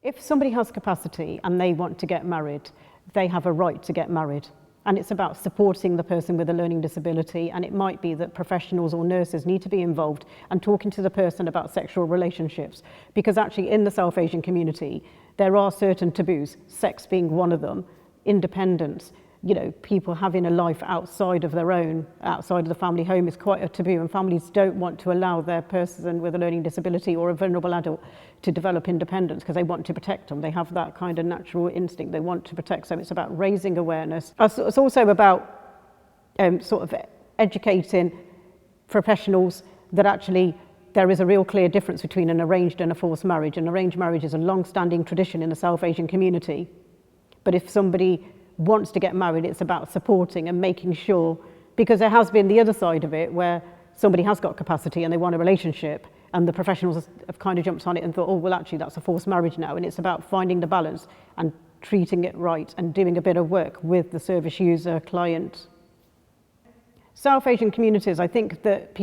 If somebody has capacity and they want to get married, they have a right to get married. And it's about supporting the person with a learning disability, and it might be that professionals or nurses need to be involved and talking to the person about sexual relationships, because actually in the South Asian community there are certain taboos, sex being one of them, independence, people having a life outside of their own, outside of the family home is quite a taboo, and families don't want to allow their person with a learning disability or a vulnerable adult to develop independence because they want to protect them. They have that kind of natural instinct. They want to protect. So it's about raising awareness. It's also about sort of educating professionals that actually there is a real clear difference between an arranged and a forced marriage. An arranged marriage is a long-standing tradition in the South Asian community. But if somebody wants to get married, it's about supporting and making sure, because there has been the other side of it where somebody has got capacity and they want a relationship and the professionals have kind of jumped on it and thought, oh, well, actually that's a forced marriage now. And it's about finding the balance and treating it right and doing a bit of work with the service user client. South Asian communities, I think that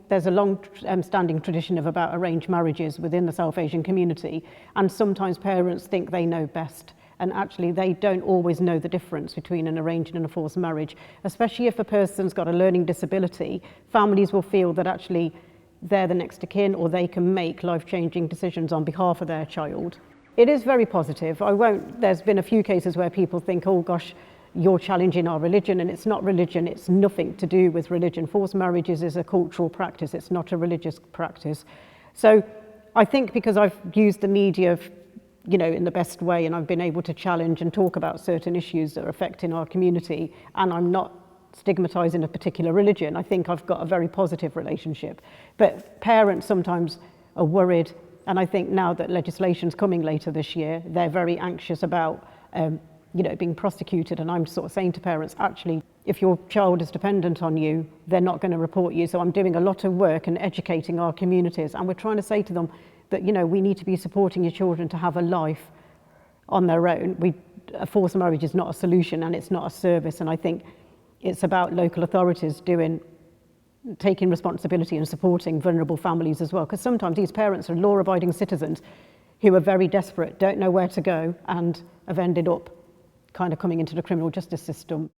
there's a long-standing tradition of about arranged marriages within the South Asian community, and sometimes parents think they know best. And actually they don't always know the difference between an arranged and a forced marriage, especially if a person's got a learning disability. Families will feel that actually they're the next of kin, or they can make life-changing decisions on behalf of their child. It is very positive. There's been a few cases where people think, oh gosh, you're challenging our religion, and it's not religion, it's nothing to do with religion. Forced marriages is a cultural practice, it's not a religious practice. So I think because I've used the media in the best way, and I've been able to challenge and talk about certain issues that are affecting our community, and I'm not stigmatizing a particular religion, I think I've got a very positive relationship. But parents sometimes are worried, and I think now that legislation's coming later this year, they're very anxious about being prosecuted. And I'm sort of saying to parents, actually, if your child is dependent on you, they're not going to report you. So I'm doing a lot of work and educating our communities, and we're trying to say to them that we need to be supporting your children to have a life on their own. A forced marriage is not a solution, and it's not a service, and I think it's about local authorities taking responsibility and supporting vulnerable families as well, because sometimes these parents are law-abiding citizens who are very desperate, don't know where to go, and have ended up kind of coming into the criminal justice system.